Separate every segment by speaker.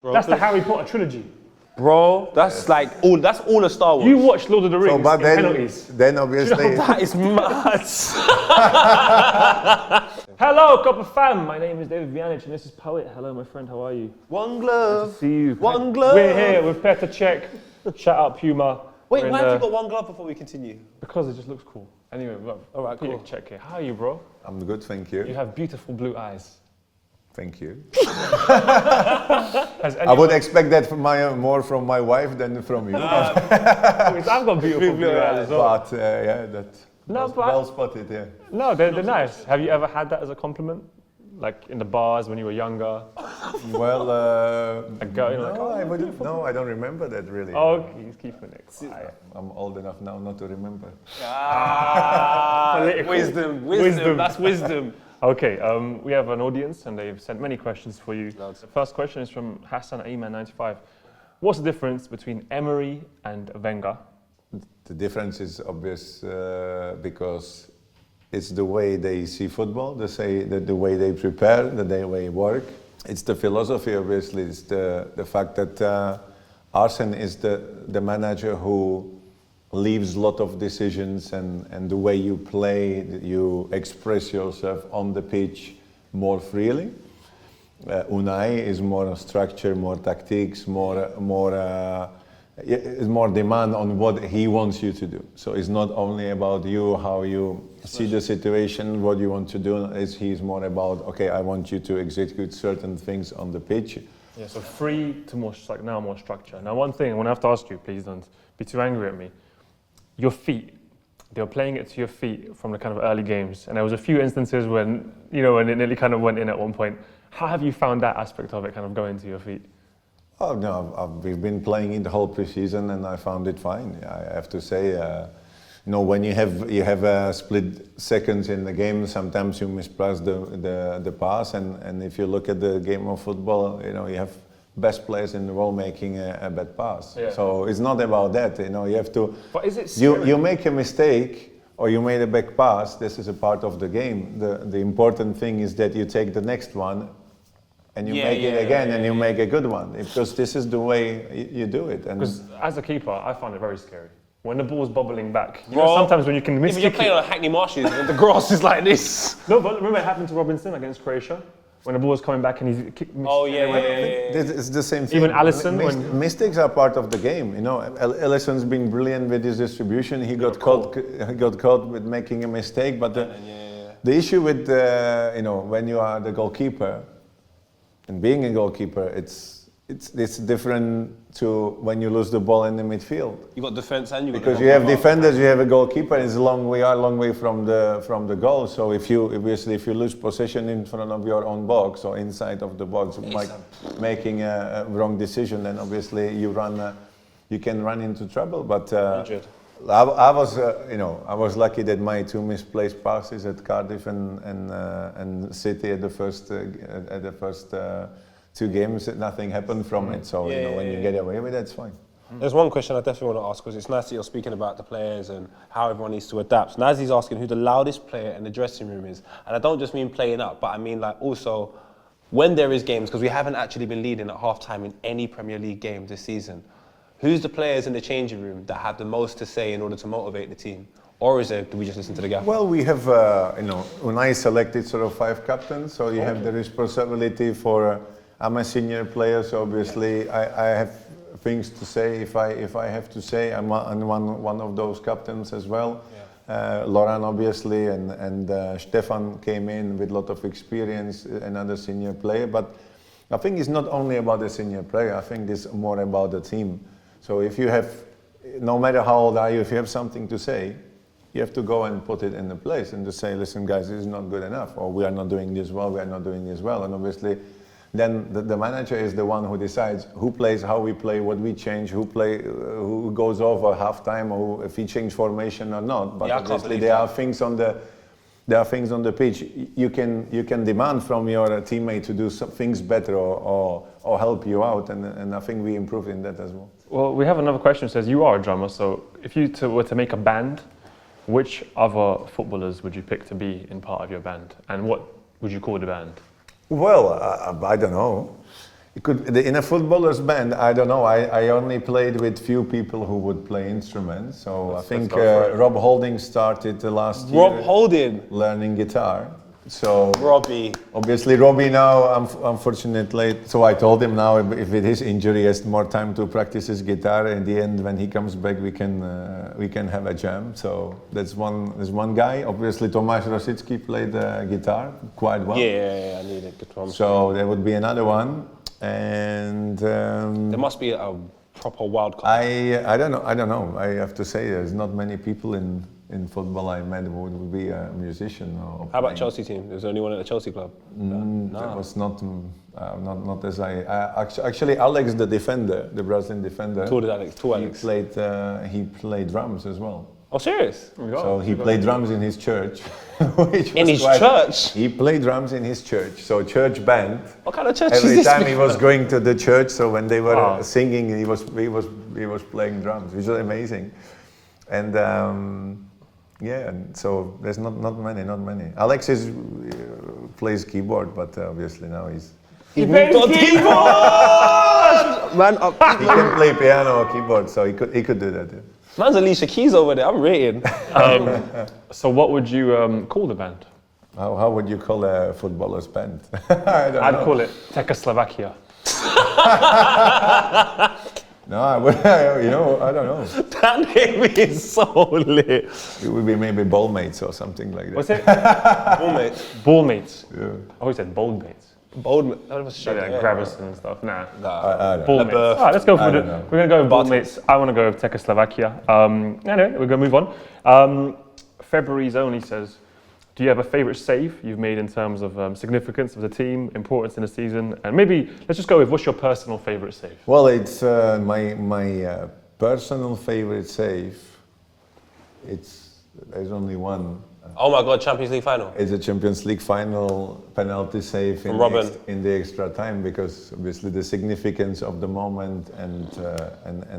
Speaker 1: Bro,
Speaker 2: That's the Harry Potter trilogy.
Speaker 1: Bro, that's like all a Star Wars.
Speaker 2: You watched Lord of the Rings
Speaker 3: So, but
Speaker 2: in Penalties.
Speaker 3: then obviously...
Speaker 1: That is mad.
Speaker 2: Hello, Copper fam. My name is David Vianic and this is Poet. Hello, my friend. How are you?
Speaker 1: One glove.
Speaker 2: Good to see you.
Speaker 1: One glove.
Speaker 2: We're here with Petr Cech. Shout out Puma.
Speaker 1: Wait,
Speaker 2: We're
Speaker 1: why have you got one glove before we continue?
Speaker 2: Because it just looks cool. Anyway, look.
Speaker 1: All right, cool.
Speaker 2: Petr Cech here. How are you, bro?
Speaker 3: I'm good, thank
Speaker 2: You
Speaker 3: you.
Speaker 2: have beautiful blue eyes.
Speaker 3: Thank you.
Speaker 2: Has
Speaker 3: I would expect that more from my wife than from you.
Speaker 2: I've got beautiful blue eyes as well.
Speaker 3: But yeah, that's well spotted, yeah.
Speaker 2: No, they're nice. Have you ever had that as a compliment? Like in the bars when you were younger?
Speaker 3: Well,
Speaker 2: A girl, you know,
Speaker 3: no,
Speaker 2: like,
Speaker 3: I wouldn't. No, I don't remember that really.
Speaker 2: oh, okay, he's keeping it quiet.
Speaker 3: I'm old enough now not to remember.
Speaker 2: Political.
Speaker 1: Wisdom. That's wisdom.
Speaker 2: Okay, we have an audience and they've sent many questions for you. The first question is from Hassan Aiman95. What's the difference between Emery and Wenger?
Speaker 3: The difference is obvious because it's the way they see football, the way they prepare, the way they work. It's the philosophy, obviously. It's the fact that Arsene is the manager who leaves a lot of decisions and the way you play, you express yourself on the pitch more freely. Unai is more structure, more tactics, more demand on what he wants you to do. So it's not only about you, how you see the situation, what you want to do. He's more about, okay, I want you to execute certain things on the pitch.
Speaker 2: Yeah, so free to more structure. Now, one thing I want to have to ask you, please don't be too angry at me. Your feet, they were playing it to your feet from the kind of early games. And there was a few instances when, when it nearly kind of went in at one point. How have you found that aspect of it kind of going to your feet?
Speaker 3: Oh no, we've been playing it the whole preseason and I found it fine. I have to say, when you have split seconds in the game, sometimes you misplace the pass. And if you look at the game of football, you have best players in the world making a bad pass. Yeah. So it's not about that, you have to...
Speaker 2: But is it
Speaker 3: you make a mistake or you made a back pass, this is a part of the game. The important thing is that you take the next one and you make it again and you make a good one, because this is the way you do it.
Speaker 2: Because as a keeper, I find it very scary. When the ball's bubbling back, sometimes when you can miss
Speaker 1: you're playing on Hackney Marshes and the grass is like this.
Speaker 2: No, but remember it happened to Robinson against Croatia? When the ball was coming back and he's kicked.
Speaker 3: It's the same thing.
Speaker 2: Even Alisson.
Speaker 3: Mistakes are part of the game. Alisson's been brilliant with his distribution. He got caught with making a mistake. But the issue with when you are the goalkeeper and being a goalkeeper, it's different to when you lose the ball in the midfield.
Speaker 1: You got defense and you got
Speaker 3: because you have defenders, you have a goalkeeper. It's a long way from the goal. So if you lose possession in front of your own box or inside of the box, making a wrong decision, then obviously you can run into trouble. But I was lucky that my two misplaced passes at Cardiff and City at the first. 2 games, nothing happened from it. So when you get away with it, it's fine.
Speaker 1: There's one question I definitely want to ask, because it's nice that you're speaking about the players and how everyone needs to adapt. So Nazi's asking who the loudest player in the dressing room is, and I don't just mean playing up, but I mean like also when there is games, because we haven't actually been leading at half-time in any Premier League game this season. Who's the players in the changing room that have the most to say in order to motivate the team? Or do we just listen to the guy?
Speaker 3: Well, we have, Unai selected sort of 5 captains, so you have the responsibility for. I'm a senior player, so obviously I have things to say if I have to say. I'm one of those captains as well. Yeah. Loran obviously and Stefan came in with a lot of experience, another senior player. But I think it's not only about the senior player. I think it's more about the team. So if you have, no matter how old are you, if you have something to say, you have to go and put it in the place and to say, listen, guys, this is not good enough, or we are not doing this well, we are not doing this well, and obviously. Then the manager is the one who decides who plays, how we play, what we change, who goes over half-time, or if he change formation or not. But obviously there are things on the pitch. You can demand from your teammate to do some things better or help you out, and I think we improved in that as well.
Speaker 2: Well, we have another question that says you are a drummer, so if you were to make a band, which other footballers would you pick to be in part of your band, and what would you call the band?
Speaker 3: Well, I don't know. It could, in a footballer's band, I don't know. I only played with few people who would play instruments. So I think Rob Holding started last year.
Speaker 1: Rob Holding
Speaker 3: learning guitar. So
Speaker 1: Robbie.
Speaker 3: obviously Robbie now, unfortunately, so I told him now if with his injury he has more time to practice his guitar. In the end, when he comes back, we can have a jam. So there's one guy. Obviously, Tomáš Rosický played guitar quite well.
Speaker 1: Yeah, I need it.
Speaker 3: So there would be another one, and
Speaker 1: there must be a proper wild card.
Speaker 3: I don't know. I have to say there's not many people in football I met who would be a musician.
Speaker 1: How about Chelsea team? There's only one at the Chelsea club.
Speaker 3: No. That was not as actually Alex, the defender, the Brazilian defender.
Speaker 1: Alex.
Speaker 3: He played drums as well.
Speaker 1: Oh, serious?
Speaker 3: So he played drums in his church.
Speaker 1: In his church?
Speaker 3: He played drums in his church. So church band.
Speaker 1: What kind of church is
Speaker 3: Every
Speaker 1: this?
Speaker 3: time he was going to the church, so when they were singing, he was playing drums, which was amazing. And and so there's not many. Alex plays keyboard, but obviously now
Speaker 1: he plays keyboard. Man,
Speaker 3: he can play piano or keyboard, so he could do that. Yeah.
Speaker 1: Man's Alicia Keys over there. I'm rating.
Speaker 2: So what would you call the band?
Speaker 3: How would you call a footballer's band?
Speaker 2: I'd call it Czechoslovakia.
Speaker 3: No, I don't know.
Speaker 1: That name is so lit.
Speaker 3: It would be maybe Ballmates or something like that.
Speaker 2: What's it?
Speaker 1: Ballmates.
Speaker 2: Ballmates.
Speaker 3: Yeah.
Speaker 2: I always said Boldmates.
Speaker 1: Bold. That was shit.
Speaker 2: Like Gravison and stuff. Nah.
Speaker 3: I don't know.
Speaker 2: Ballmates. All right, let's go for it.
Speaker 3: know.
Speaker 2: We're going to go with Ballmates. I want to go with Czechoslovakia. Anyway, we're going to move on. February's only says, do you have a favourite save you've made in terms of significance of the team, importance in the season? And maybe let's just go with what's your personal favourite save?
Speaker 3: Well, it's my personal favourite save. There's only one.
Speaker 1: Oh my God, Champions League final.
Speaker 3: It's a Champions League final penalty save in the extra time, because obviously the significance of the moment and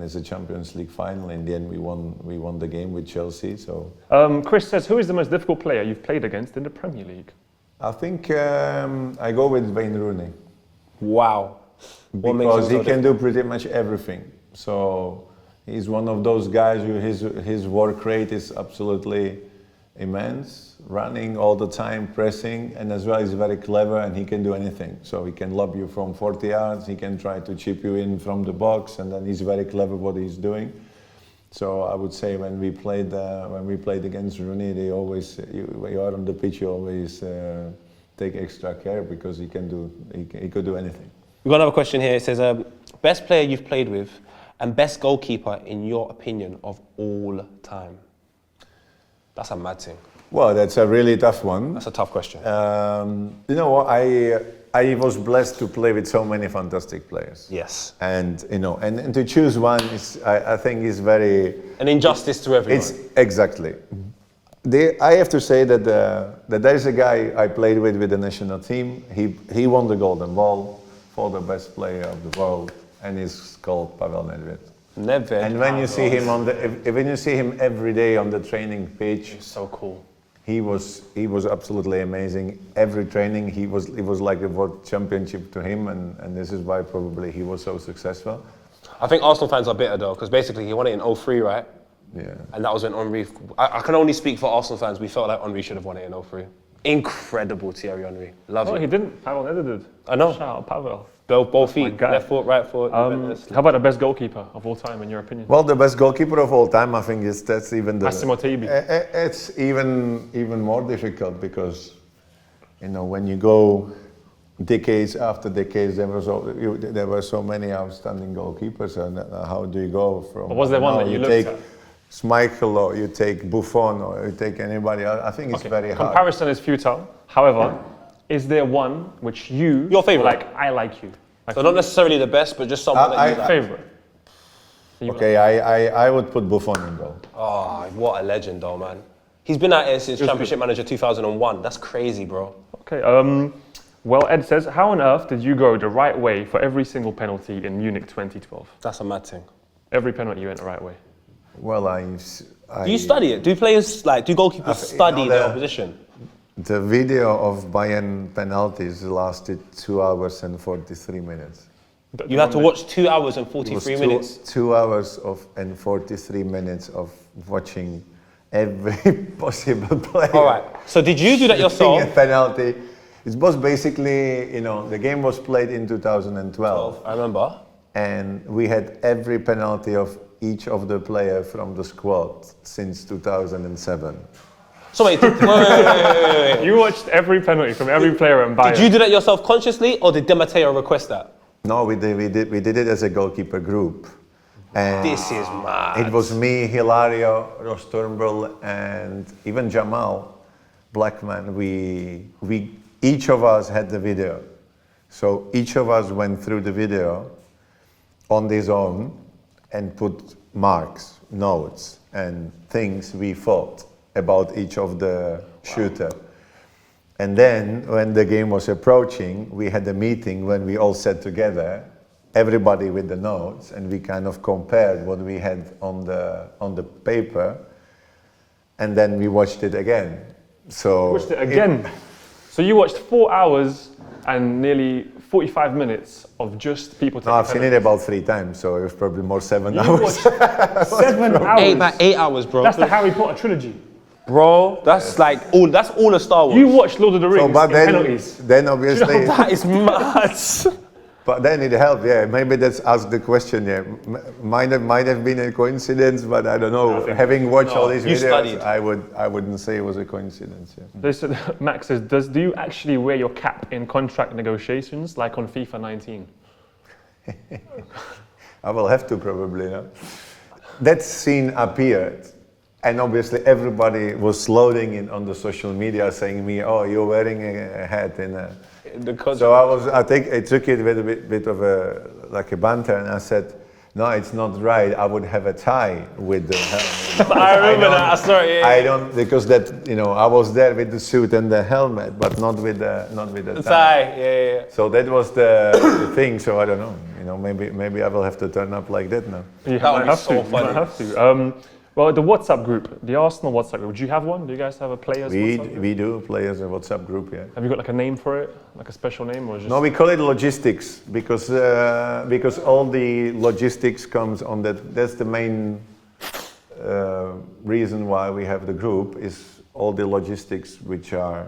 Speaker 3: it's a Champions League final. In the end, we won the game with Chelsea. So
Speaker 2: Chris says, who is the most difficult player you've played against in the Premier League?
Speaker 3: I think I go with Wayne Rooney.
Speaker 1: Wow.
Speaker 3: Because he can do pretty much everything. So he's one of those guys who his work rate is absolutely immense, running all the time, pressing, and as well he's very clever and he can do anything. So he can lob you from 40 yards, he can try to chip you in from the box, and then he's very clever what he's doing. So I would say when we played against Rooney, they always, when you are on the pitch, you always take extra care, because he could do anything.
Speaker 1: We've got another question here. It says, best player you've played with and best goalkeeper in your opinion of all time. That's a mad thing.
Speaker 3: Well, that's a really tough one.
Speaker 1: That's a tough question.
Speaker 3: You know what? I was blessed to play with so many fantastic players.
Speaker 1: Yes.
Speaker 3: And and to choose one is, I think, is very
Speaker 1: an injustice to everyone.
Speaker 3: It's exactly. I have to say that there is a guy I played with the national team. He won the Golden Ball for the best player of the world, and he's called Pavel Nedvěd.
Speaker 1: Nedvěd.
Speaker 3: And when you see him when you see him every day on the training pitch,
Speaker 2: It's so cool.
Speaker 3: he was absolutely amazing. Every training, it was like a world championship to him, and this is why probably he was so successful.
Speaker 1: I think Arsenal fans are bitter though, because basically he won it in 2003, right?
Speaker 3: Yeah.
Speaker 1: And that was when Henry. I can only speak for Arsenal fans. We felt like Henry should have won it in 2003. Incredible Thierry Henry. Love
Speaker 2: Oh,
Speaker 1: it.
Speaker 2: he didn't. Pavel Nedvěd did.
Speaker 1: I know.
Speaker 2: Shout out Pavel.
Speaker 1: Both feet,
Speaker 2: guy.
Speaker 1: left foot, right foot.
Speaker 2: How about the best goalkeeper of all time, in your opinion?
Speaker 3: Well, the best goalkeeper of all time, I think, that's even the.
Speaker 2: Massimo Taibi.
Speaker 3: It's even more difficult, because, when you go decades after decades, there were so many outstanding goalkeepers, and how do you go from?
Speaker 2: But was there one that you looked
Speaker 3: take
Speaker 2: at?
Speaker 3: Schmeichel, or you take Buffon, or you take anybody? I think it's very hard.
Speaker 2: Comparison is futile. However, is there one which
Speaker 1: Your favourite?
Speaker 2: like? I like you. Like,
Speaker 1: So not necessarily the best, but just someone that you like.
Speaker 2: favorite.
Speaker 3: Okay, I would put Buffon in goal.
Speaker 1: Oh, what a legend though, man. He's been out here since Championship Manager 2001. That's crazy, bro.
Speaker 2: Okay. Well, Ed says, how on earth did you go the right way for every single penalty in Munich 2012?
Speaker 1: That's a mad thing.
Speaker 2: Every penalty you went the right way.
Speaker 3: Well,
Speaker 1: Do you study it? Do goalkeepers study their opposition?
Speaker 3: The video of Bayern penalties lasted 2 hours and 43 minutes.
Speaker 1: You had to watch 2 hours and
Speaker 3: It was
Speaker 1: 43 minutes.
Speaker 3: 2 hours and 43 minutes of watching every possible player.
Speaker 1: All right. So did you do that yourself?
Speaker 3: Shooting a penalty. It was basically, the game was played in 2012.
Speaker 1: I remember.
Speaker 3: And we had every penalty of each of the players from the squad since 2007.
Speaker 1: So wait.
Speaker 2: You watched every penalty from every player and Bayern.
Speaker 1: Did you do that yourself consciously, or did Di Matteo request that?
Speaker 3: No, we did it as a goalkeeper group. And
Speaker 1: This is mad.
Speaker 3: it was me, Hilario, Ross Turnbull, and even Jamal Blackman. We each of us had the video. So each of us went through the video on his own and put marks, notes, and things we thought about each of the shooter. And then when the game was approaching, we had a meeting when we all sat together, everybody with the notes, and we kind of compared what we had on the paper, and then we watched it again. So
Speaker 2: Watched it again. So you watched 4 hours and nearly 45 minutes of just people taking
Speaker 3: No, I've seen it
Speaker 2: penalties.
Speaker 3: about 3 times, so it was probably more 7
Speaker 2: You
Speaker 3: hours.
Speaker 2: watched 7 hours.
Speaker 1: About 8 hours, bro.
Speaker 2: That's the Harry Potter trilogy.
Speaker 1: Bro, that's like all. That's all of Star Wars.
Speaker 2: You watched Lord of the Rings
Speaker 3: So, but
Speaker 2: in penalties.
Speaker 3: then obviously,
Speaker 1: That is mad.
Speaker 3: but then it helped. Yeah, maybe that's asked the question. Yeah, might have been a coincidence, but I don't know. Having watched all these
Speaker 1: you
Speaker 3: videos,
Speaker 1: studied.
Speaker 3: I wouldn't say it was a coincidence. Yeah.
Speaker 2: This, Max says, do you actually wear your cap in contract negotiations like on FIFA 19?
Speaker 3: I will have to probably. No? That scene appeared. And obviously everybody was loading in on the social media saying me, oh, you're wearing a hat in a... So I took it with a bit of a banter, and I said, no, it's not right. I would have a tie with the helmet.
Speaker 1: I remember that. I saw it.
Speaker 3: I don't, because that, I was there with the suit and the helmet, but not with the tie.
Speaker 1: Tie. Yeah.
Speaker 3: So that was the thing. So I don't know. Maybe I will have to turn up like that now.
Speaker 2: You
Speaker 1: That would
Speaker 2: might
Speaker 1: be
Speaker 2: have
Speaker 1: so
Speaker 2: to.
Speaker 1: funny.
Speaker 2: You might have to. Well, the WhatsApp group, the Arsenal WhatsApp group, do you have one? Do you guys have a players WhatsApp group?
Speaker 3: We do players in WhatsApp group, yeah.
Speaker 2: Have you got like a name for it? Like a special name or just...
Speaker 3: No, we call it logistics because all the logistics comes on that. That's the main reason why we have the group is all the logistics which are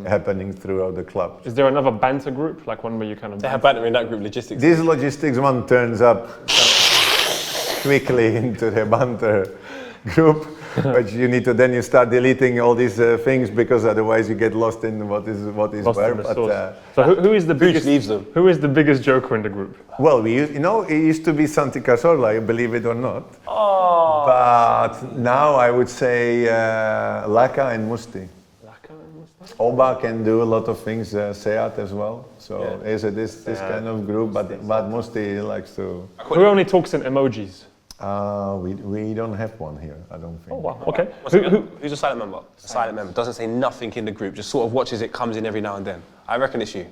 Speaker 3: happening throughout the club.
Speaker 2: Is there another banter group, like one where you kind of...
Speaker 1: They have banter in that group, logistics.
Speaker 3: This logistics one turns up quickly into the banter group, but you start deleting all these things because otherwise you get lost in what is
Speaker 2: Lost
Speaker 3: where.
Speaker 2: in the
Speaker 3: But,
Speaker 2: source. So who is the biggest...
Speaker 1: leaves them?
Speaker 2: Who is the biggest joker in the group?
Speaker 3: well, it used to be Santi Cazorla, believe it or not.
Speaker 1: Oh.
Speaker 3: But now I would say Laka and Musti. Oba can do a lot of things, Seat as well. So there's this kind of group, but Musti likes to.
Speaker 2: Who only talks in emojis?
Speaker 3: We don't have one here, I don't think.
Speaker 2: Oh wow, okay.
Speaker 1: Who's a silent member? A silent member. Doesn't say nothing in the group, just sort of watches it, comes in every now and then. I reckon it's you.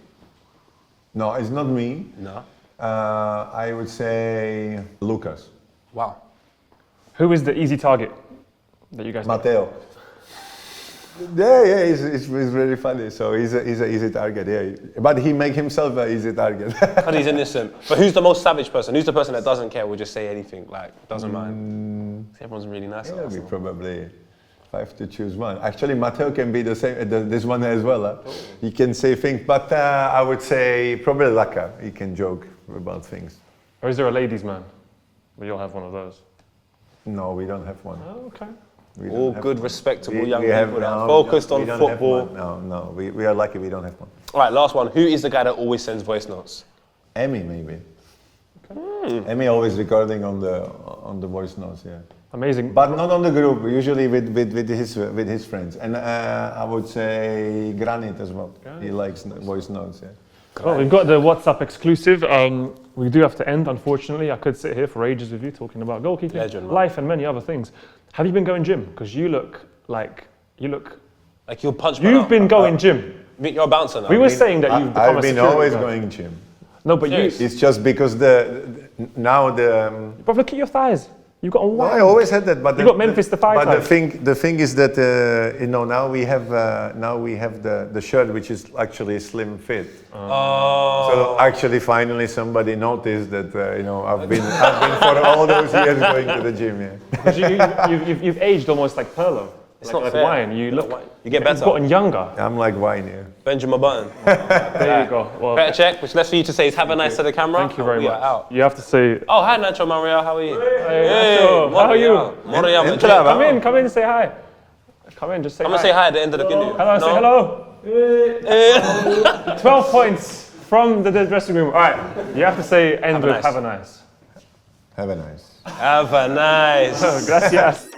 Speaker 3: No, it's not me.
Speaker 1: No.
Speaker 3: I would say Lucas.
Speaker 1: Wow.
Speaker 2: Who is the easy target that you guys know?
Speaker 3: Matteo. Yeah, he's really funny. So he's a easy target. Yeah, but he make himself an easy target.
Speaker 1: But he's innocent. But who's the most savage person? Who's the person that doesn't care, will just say anything, like, doesn't mind? Everyone's really nice. at
Speaker 3: Yeah, we
Speaker 1: Arsenal.
Speaker 3: probably have to choose one. Actually, Matteo can be the same. This one as well. Huh? He can say things, but I would say probably Laka. He can joke about things.
Speaker 2: Or is there a ladies' man? We all have one of those.
Speaker 3: No, we don't have one.
Speaker 2: Oh, okay.
Speaker 3: We don't
Speaker 1: All
Speaker 3: have
Speaker 1: good,
Speaker 3: one.
Speaker 1: respectable
Speaker 3: We
Speaker 1: young
Speaker 3: have-
Speaker 1: people that are
Speaker 3: no,
Speaker 1: focused
Speaker 3: we
Speaker 1: on
Speaker 3: don't have
Speaker 1: football.
Speaker 3: one. No, we are lucky we don't have one.
Speaker 1: All right, last one. Who is the guy that always sends voice notes?
Speaker 3: Emmy maybe. Emmy always recording on the voice notes, yeah.
Speaker 2: Amazing.
Speaker 3: But not on the group. Usually with his friends, and I would say Granit as well. He likes voice notes, yeah.
Speaker 2: Well, we've got the WhatsApp exclusive. We do have to end, unfortunately. I could sit here for ages with you talking about goalkeeping,
Speaker 1: Legend, man.
Speaker 2: life, and many other things. Have you been going gym? Because you look.
Speaker 1: Like you'll punch me
Speaker 2: You've
Speaker 1: out.
Speaker 2: been going gym.
Speaker 1: You're a bouncer now.
Speaker 2: We were saying that you've become
Speaker 3: I've
Speaker 2: a
Speaker 3: been
Speaker 2: security
Speaker 3: always
Speaker 2: guard.
Speaker 3: going gym.
Speaker 2: No, but
Speaker 1: Serious?
Speaker 2: you.
Speaker 3: It's just because now the
Speaker 2: Bro, look at your thighs. You got a
Speaker 3: No,
Speaker 2: whack.
Speaker 3: I always had that, but
Speaker 2: You got Memphis to fight.
Speaker 3: But the thing is that now we have the shirt which is actually slim fit.
Speaker 1: Oh.
Speaker 3: So actually, finally, somebody noticed that I've been for all those years going to the gym. Yeah.
Speaker 2: Because you've aged almost like Perlo.
Speaker 1: It's
Speaker 2: like
Speaker 1: not fair.
Speaker 2: wine. You look.
Speaker 1: You get better.
Speaker 2: You've gotten younger.
Speaker 3: I'm like wine here.
Speaker 1: Benjamin Button.
Speaker 2: There you go. Well,
Speaker 1: Petr Cech, which left for you to say is have a nice to the camera.
Speaker 2: thank you very
Speaker 1: We
Speaker 2: much.
Speaker 1: are out.
Speaker 2: You have to say.
Speaker 1: Oh, hi Nacho Mario, how are you?
Speaker 2: Hey, Nacho, how are you?
Speaker 1: Mario,
Speaker 2: Come in, say hi. Come in, just say
Speaker 1: I'm
Speaker 2: hi.
Speaker 1: gonna say hi at the end of the video.
Speaker 2: Hello, say hello. 12 points from the dressing room. All right, you have to say end with have a nice.
Speaker 3: Have a nice.
Speaker 1: Have a nice.
Speaker 2: Gracias.